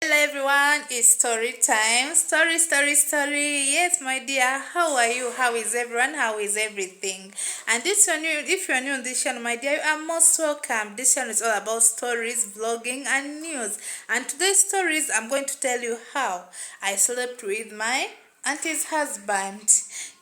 Hello everyone, it's story time. Story. Yes, my dear, how are you? How is everyone? How is everything? And if you're new on this channel, my dear, you are most welcome. This channel is all about stories, vlogging, and news. And today's stories, I'm going to tell you how I slept with my auntie's husband.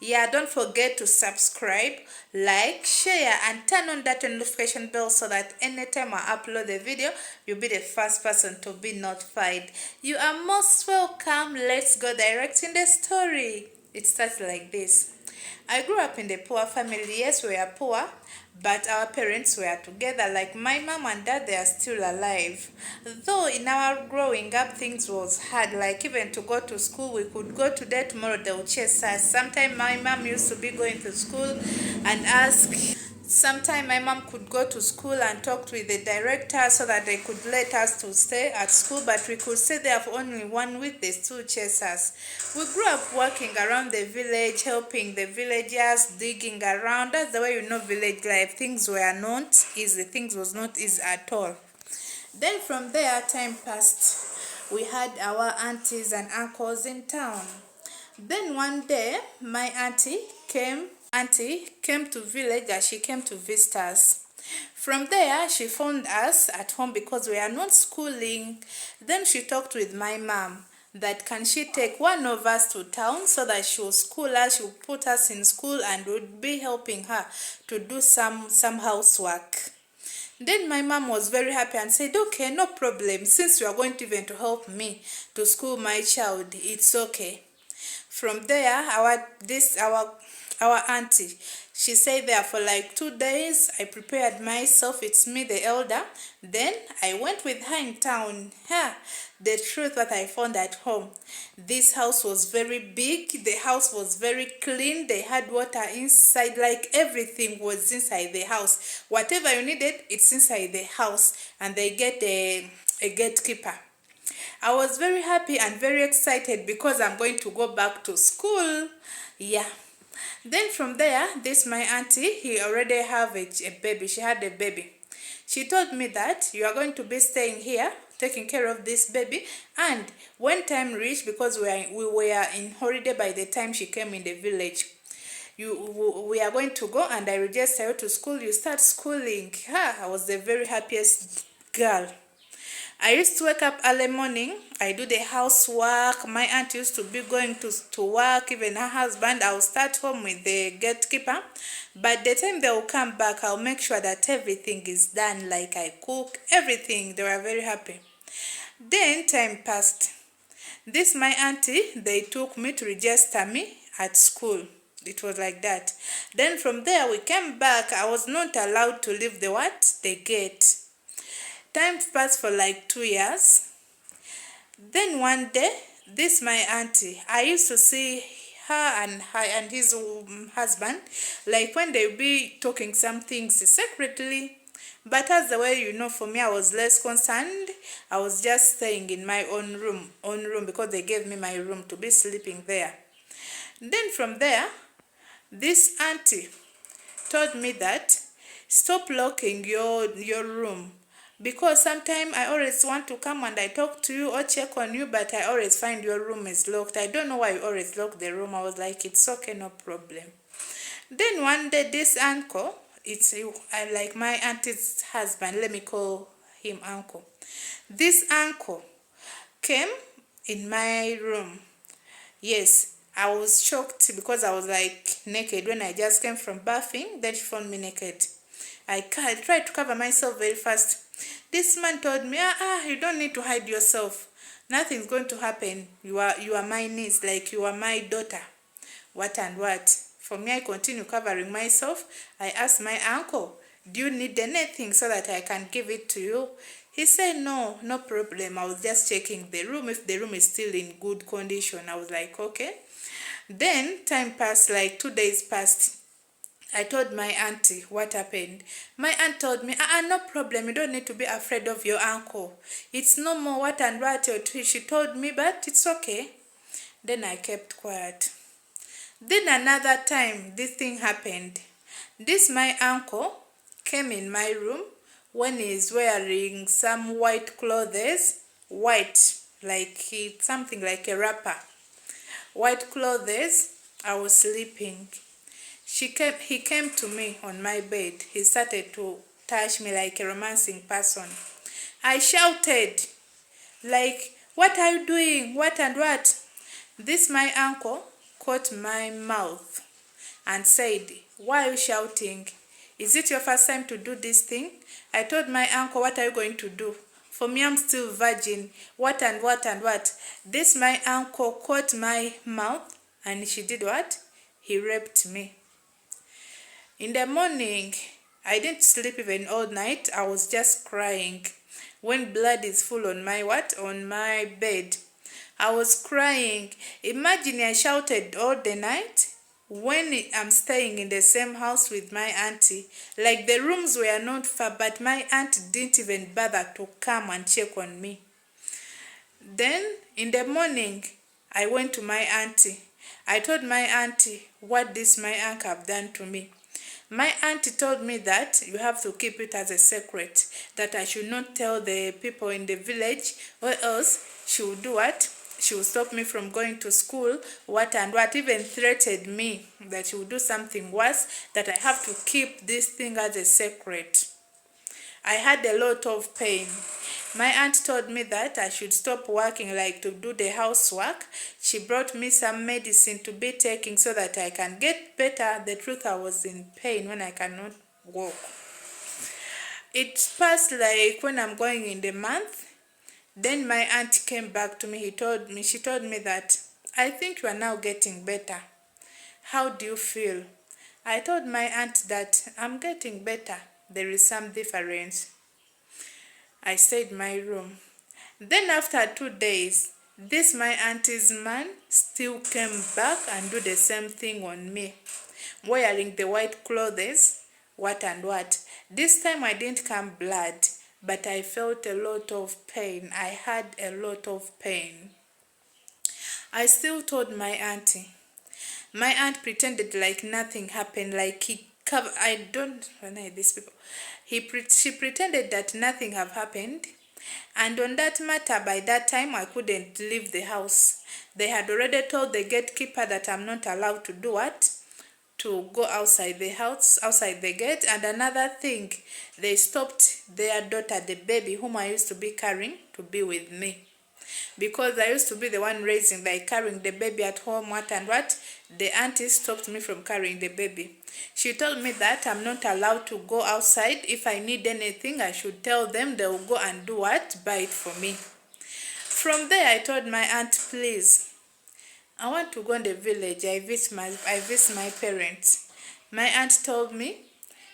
Yeah, don't forget to subscribe, like, share, and turn on that notification bell so that anytime I upload a video, you'll be the first person to be notified. You are most welcome. Let's go direct in the story. It starts like this. I grew up in the poor family. Yes, we are poor, but our parents were together. Like my mom and dad, they are still alive. Though in our growing up, things was hard. Like even to go to school, we could go today, tomorrow they will chase us. Sometimes my mom used to be going to school and ask. Sometimes my mom could go to school and talk with the director so that they could let us to stay at school, but we could stay there for only 1 week. They still chase us. We grew up working around the village, helping the villagers, digging around. That's the way you know village life. Things were not easy. Things was not easy at all. Then from there, time passed. We had our aunties and uncles in town. Then one day, my auntie came to village and she came to visit us. From there, she found us at home because we are not schooling. Then she talked with my mom that can she take one of us to town so that she will school us, she will put us in school and would be helping her to do some housework. Then my mom was very happy and said, okay, no problem. Since you are going to even to help me to school my child, it's okay. From there, our auntie, she stayed there for like 2 days. I prepared myself. It's me, the elder. Then I went with her in town. The truth that I found at home. This house was very big. The house was very clean. They had water inside. Like everything was inside the house. Whatever you needed, it's inside the house. And they get a gatekeeper. I was very happy and very excited because I'm going to go back to school. Yeah. Then from there, this my auntie, he already have a baby. She had a baby. She told me that you are going to be staying here, taking care of this baby. And when time reached, because we were in holiday by the time she came in the village, we are going to go and I register you to school. You start schooling. I was the very happiest girl. I used to wake up early morning. I do the housework. My aunt used to be going to work. Even her husband, I'll start home with the gatekeeper. But the time they will come back, I'll make sure that everything is done. Like I cook, everything. They were very happy. Then time passed. This my auntie, they took me to register me at school. It was like that. Then from there, we came back. I was not allowed to leave the gate. Time passed for like 2 years. Then one day, this my auntie, I used to see her and his husband, like when they be talking some things secretly. But as the way you know, for me, I was less concerned. I was just staying in my own room because they gave me my room to be sleeping there. Then from there, this auntie told me that stop locking your room. Because sometimes I always want to come and I talk to you or check on you, but I always find your room is locked. I don't know why you always lock the room. I was like, it's okay, no problem. Then one day, this uncle, I like my auntie's husband, let me call him uncle. This uncle came in my room. Yes, I was shocked because I was like naked when I just came from bathing. Then she found me naked. I tried to cover myself very fast. This man told me, you don't need to hide yourself. Nothing's going to happen. You are my niece, like you are my daughter. What and what? For me, I continue covering myself. I asked my uncle, do you need anything so that I can give it to you? He said, no problem. I was just checking the room, if the room is still in good condition. I was like, okay. Then time passed, like 2 days passed. I told my auntie what happened. My aunt told me, no problem. You don't need to be afraid of your uncle. It's no more what and what. She told me, but it's okay. Then I kept quiet. Then another time, this thing happened. This my uncle came in my room when he's wearing some white clothes. White. like something like a wrapper, white clothes. I was sleeping. He came to me on my bed. He started to touch me like a romancing person. I shouted, like, "What are you doing? What and what?" This my uncle caught my mouth and said, "Why are you shouting? Is it your first time to do this thing?" I told my uncle, "What are you going to do? For me, I'm still virgin. What and what and what?" This my uncle caught my mouth and she did what? He raped me. In the morning, I didn't sleep even all night. I was just crying. When blood is full on my what? On my bed. I was crying. Imagine I shouted all the night when I'm staying in the same house with my auntie. Like the rooms were not far, but my aunt didn't even bother to come and check on me. Then in the morning, I went to my auntie. I told my auntie what this my uncle have done to me. My auntie told me that you have to keep it as a secret, that I should not tell the people in the village, or else she will do what? She will stop me from going to school, what and what, even threatened me that she will do something worse, that I have to keep this thing as a secret. I had a lot of pain. My aunt told me that I should stop working, like to do the housework. She brought me some medicine to be taking so that I can get better. The truth, I was in pain when I cannot walk. It passed like when I'm going in the month. Then my aunt came back to me. She told me that, "I think you are now getting better. How do you feel?" I told my aunt that I'm getting better. There is some difference. I stayed in my room. Then after 2 days, this my auntie's man still came back and do the same thing on me, wearing the white clothes, what and what. This time I didn't come blood, but I felt a lot of pain. I had a lot of pain. I still told my auntie. My aunt pretended like nothing happened, like he covered. I don't know these people. She pretended that nothing have happened. And on that matter, by that time, I couldn't leave the house. They had already told the gatekeeper that I'm not allowed to do what? To go outside the house, outside the gate. And another thing, they stopped their daughter, the baby, whom I used to be carrying, to be with me. Because I used to be the one raising, like carrying the baby at home, what and what. The auntie stopped me from carrying the baby. She told me that I'm not allowed to go outside. If I need anything, I should tell them. They will go and do what? Buy it for me. From there, I told my aunt, "Please, I want to go in the village. I visit my parents." My aunt told me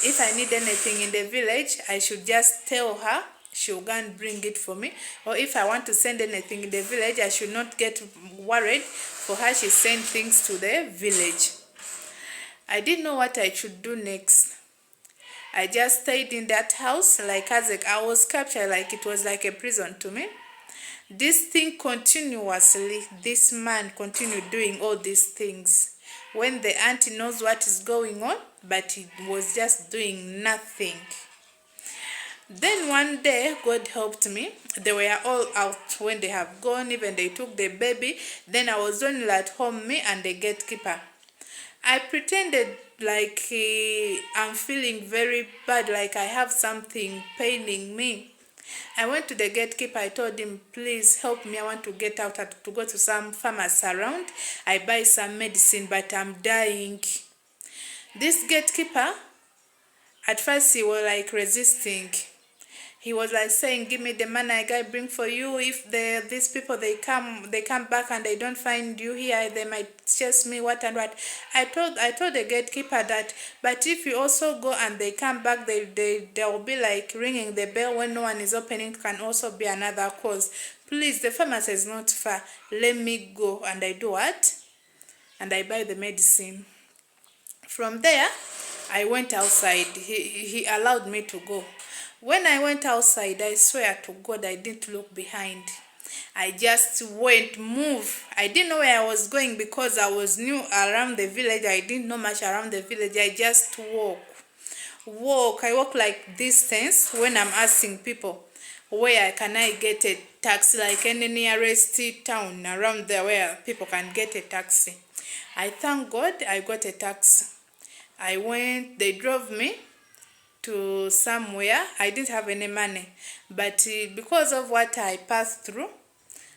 if I need anything in the village, I should just tell her. She'll go and bring it for me. Or if I want to send anything in the village, I should not get worried. For her, she sent things to the village. I didn't know what I should do next. I just stayed in that house like I was captured, like it was like a prison to me. This thing continuously, this man continued doing all these things. When the auntie knows what is going on, but he was just doing nothing. Then one day, God helped me. They were all out when they have gone. Even they took the baby. Then I was only at home, me and the gatekeeper. I pretended like I'm feeling very bad, like I have something paining me. I went to the gatekeeper. I told him, "Please help me. I want to get out to go to some pharmacy around. I buy some medicine, but I'm dying." This gatekeeper, at first he was like resisting. He was like saying, "Give me the money I bring for you. If these people they come back and they don't find you here, they might chase me, what and what." I told the gatekeeper that, "But if you also go and they come back, they will be like ringing the bell when no one is opening, can also be another cause. Please, the pharmacy is not far. Let me go." And I do what? And I buy the medicine. From there, I went outside. He allowed me to go. When I went outside, I swear to God, I didn't look behind. I just went, move. I didn't know where I was going because I was new around the village. I didn't know much around the village. I just walk. I walk like distance when I'm asking people, where can I get a taxi, like any nearest town around there where people can get a taxi. I thank God I got a taxi. I went, they drove me to somewhere. I didn't have any money, but because of what I passed through,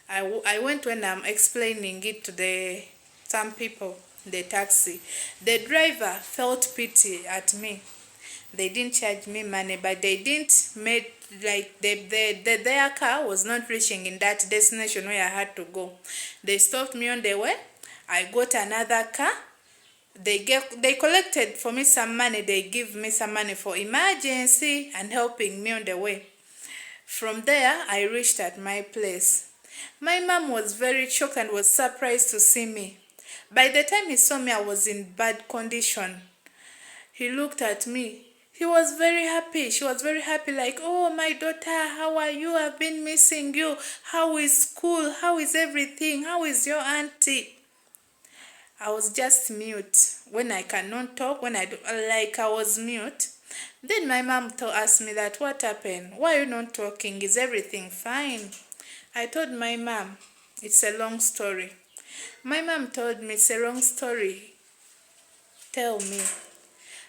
I went when I'm explaining it to some people, the taxi. The driver felt pity at me. They didn't charge me money, but they didn't make, like, their car was not reaching in that destination where I had to go. They stopped me on the way. I got another car. They collected for me some money. They give me some money for emergency and helping me on the way. From there, I reached at my place. My mom was very shocked and was surprised to see me. By the time he saw me, I was in bad condition. He looked at me. He was very happy. She was very happy, like, oh, my daughter, how are you? I've been missing you. How is school? How is everything? How is your auntie? I was just mute. When I cannot talk, when I do, like, I was mute. Then my mom asked me that, what happened? Why are you not talking? Is everything fine? I told my mom, it's a long story. My mom told me, it's a long story. Tell me.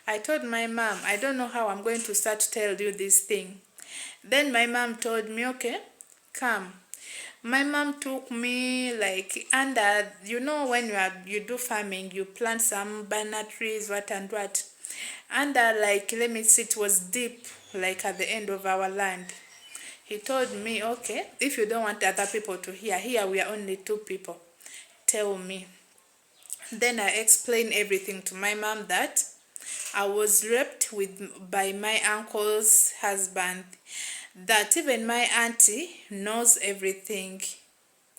I told my mom, I don't know how I'm going to start to tell you this thing. Then my mom told me, okay, come. My mom took me, like, under, you know, when you do farming, you plant some banana trees, what and what. Under, like, let me see, it was deep, like at the end of our land. He told me, okay, if you don't want other people to hear, here we are only 2 people. Tell me. Then I explained everything to my mom, that I was raped by my uncle's husband, that even my auntie knows everything.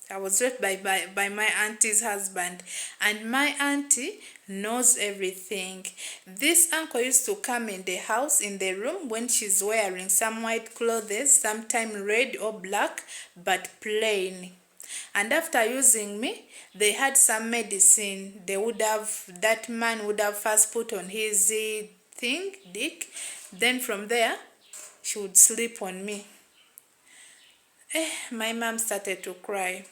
I was raped by my auntie's husband, and my auntie knows everything. This uncle used to come in the house, in the room, when she's wearing some white clothes, sometimes red or black, but plain. And after using me, they had some medicine. That man would have first put on his dick. Then from there, she would sleep on me. My mom started to cry.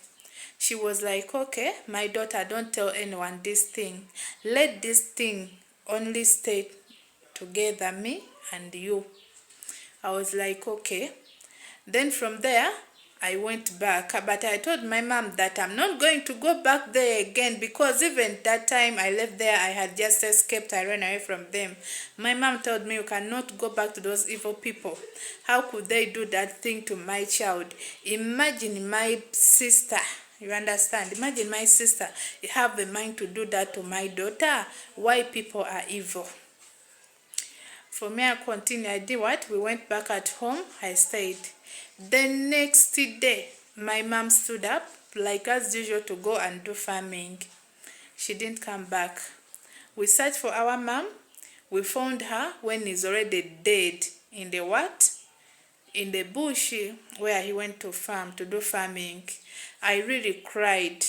She was like, okay, my daughter, don't tell anyone this thing. Let this thing only stay together, me and you. I was like, okay. Then from there, I went back, but I told my mom that I'm not going to go back there again, because even that time I left there, I had just escaped. I ran away from them. My mom told me, you cannot go back to those evil people. How could they do that thing to my child? Imagine my sister. You understand? Imagine my sister have the mind to do that to my daughter. Why people are evil? For me, I continued. I did what? We went back at home. I stayed. The next day, my mom stood up, like as usual, to go and do farming. She didn't come back. We searched for our mom. We found her when he's already dead in the what? In the bush where he went to farm, to do farming. I really cried.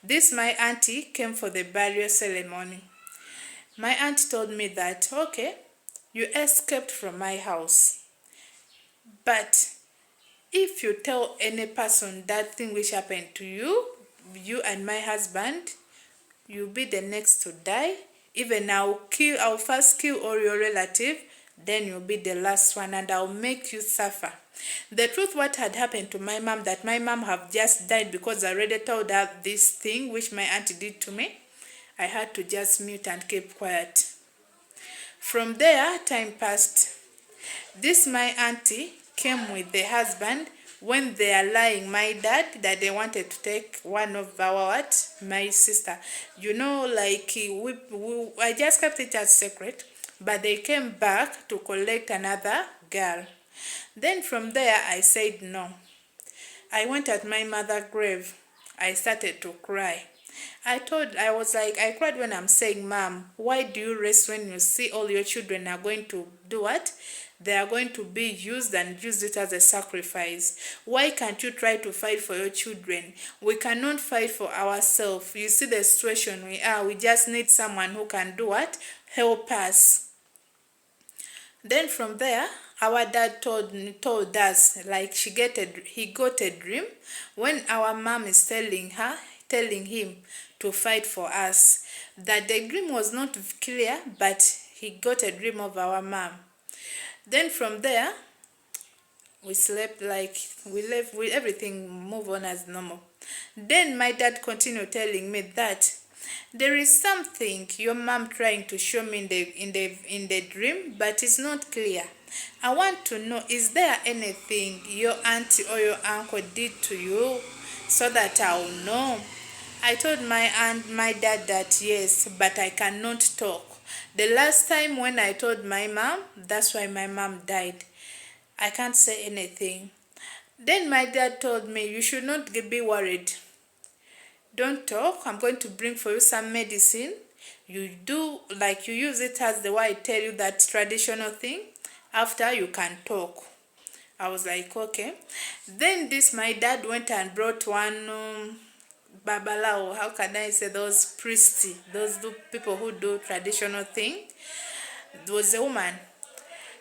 This my auntie came for the burial ceremony. My aunt told me that, okay, you escaped from my house, but if you tell any person that thing which happened to you, you and my husband, you'll be the next to die. Even I'll first kill all your relative, then you'll be the last one, and I'll make you suffer. The truth, what had happened to my mom, that my mom have just died because I already told her this thing which my auntie did to me. I had to just mute and keep quiet. From there, time passed. This my auntie came with the husband when they are lying my dad, that they wanted to take one of my sister. You know, like, I just kept it as secret, but they came back to collect another girl. Then from there, I said no. I went at my mother's grave. I started to cry. I cried when I'm saying, Mom, why do you rest when you see all your children are going to do what? They are going to be used and use it as a sacrifice. Why can't you try to fight for your children? We cannot fight for ourselves. You see the situation we are. We just need someone who can do what? Help us. Then from there, our dad told us like he got a dream when our mom is telling him to fight for us. That the dream was not clear, but he got a dream of our mom. Then from there, we slept, like we left with everything, move on as normal. Then my dad continued telling me that there is something your mom trying to show me in the dream, but it's not clear. I want to know, is there anything your auntie or your uncle did to you so that I'll know? I told my dad that yes, but I cannot talk. The last time when I told my mom, that's why my mom died. I can't say anything. Then my dad told me, you should not be worried. Don't talk. I'm going to bring for you some medicine. You do, like you use it as the way I tell you, that traditional thing. After you can talk. I was like, okay. Then my dad went and brought one babalao, how can I say, those priests, people who do traditional thing. There was a woman.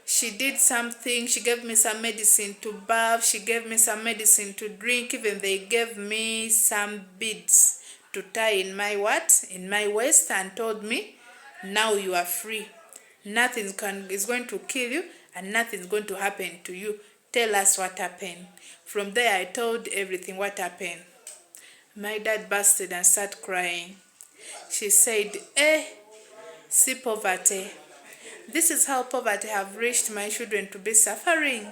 She did something. She gave me some medicine to bath. She gave me some medicine to drink. Even they gave me some beads to tie in my waist, and told me, now you are free. Nothing is going to kill you, and nothing is going to happen to you. Tell us what happened. From there, I told everything what happened. My dad busted and started crying. She said, see poverty. This is how poverty have reached my children to be suffering.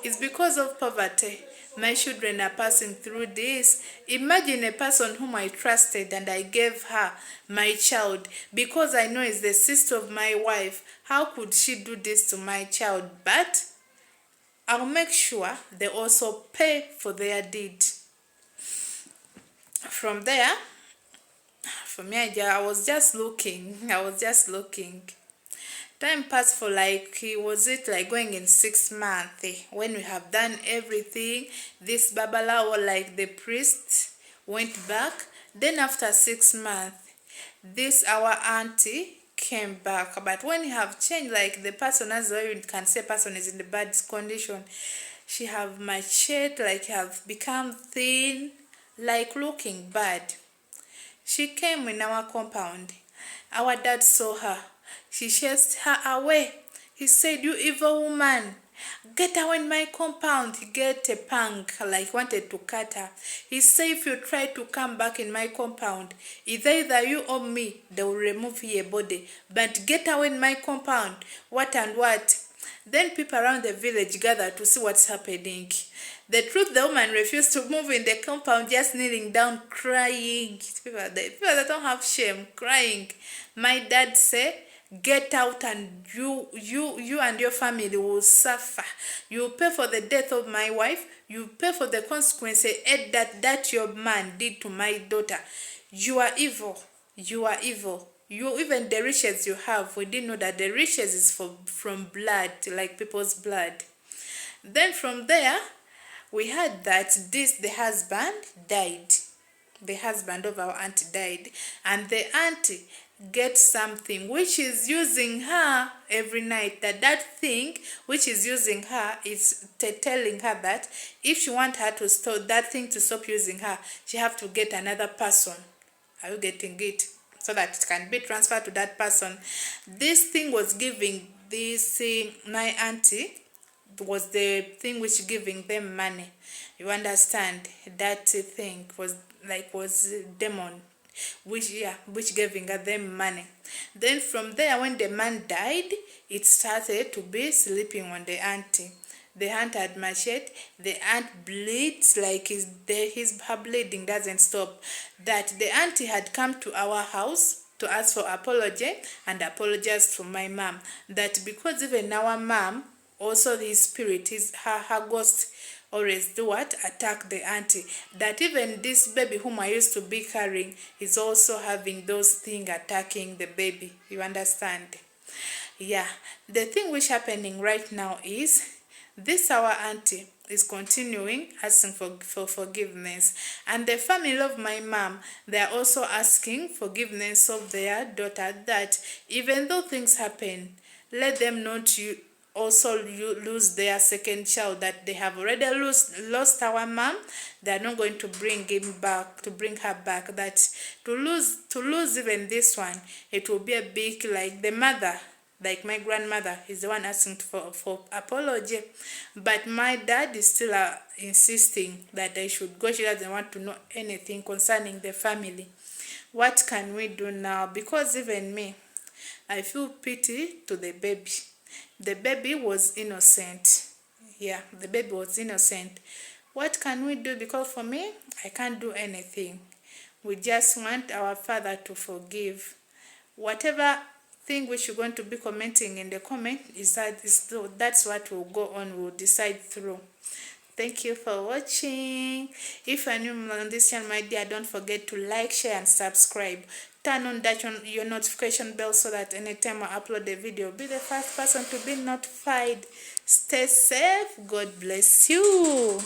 It's because of poverty. My children are passing through this. Imagine a person whom I trusted and I gave her my child because I know it's the sister of my wife. How could she do this to my child? But I'll make sure they also pay for their deed. From there, for me, I was just looking. Time passed for like going in 6 months. When we have done everything, this babalawo, like the priest, went back. Then after 6 months, this our auntie came back. But when you have changed, like the person, as well, you can say person is in the bad condition. She have matured, like have become thin, like looking bad. She came in our compound. Our dad saw her. She chased her away. He said, you evil woman, get away in my compound. He get a pang, like wanted to cut her. He said, if you try to come back in my compound, either you or me, they will remove your body. But get away in my compound. What and what? Then people around the village gathered to see what's happening. The truth, the woman refused to move in the compound, just kneeling down, crying. People that don't have shame, crying. My dad said, get out, and you and your family will suffer. You pay for the death of my wife. You pay for the consequences that your man did to my daughter. You are evil. You are evil. You, even the riches you have, we didn't know that the riches is from blood, like people's blood. Then from there, we heard that the husband died. The husband of our auntie died, and the auntie gets something which is using her every night. That thing which is using her is telling her that if she want her to stop that thing, to stop using her, she have to get another person. Are you getting it? So that it can be transferred to that person. This thing was giving this my auntie, was the thing which giving them money. You understand? That thing was demon, which giving them money. Then from there, when the man died, it started to be sleeping on the auntie. The aunt had matured. The aunt bleeds, like her bleeding doesn't stop. That the auntie had come to our house to ask for apology and apologize to my mom. That because even our mom, also his spirit, her ghost, always do what? Attack the auntie. That even this baby whom I used to be carrying is also having those things attacking the baby. You understand? Yeah. The thing which happening right now is this our auntie is continuing asking for forgiveness. And the family of my mom, they are also asking forgiveness of their daughter, that even though things happen, let them not also lose their second child, that they have already lost our mom. They are not going to bring her back. That to lose even this one, it will be a big, like the mother, like my grandmother is the one asking for apology, but my dad is still insisting that I should go. She doesn't want to know anything concerning the family. What can we do now? Because even me, I feel pity to the baby. The baby was innocent. Yeah, the baby was innocent. What can we do? Because for me, I can't do anything. We just want our father to forgive. Whatever thing which you're going to be commenting in the comment that's what will go on. We'll decide through. Thank you for watching. If you're new on this channel, my dear, don't forget to like, share, and subscribe. Turn on your notification bell so that anytime I upload a video, be the first person to be notified. Stay safe. God bless you.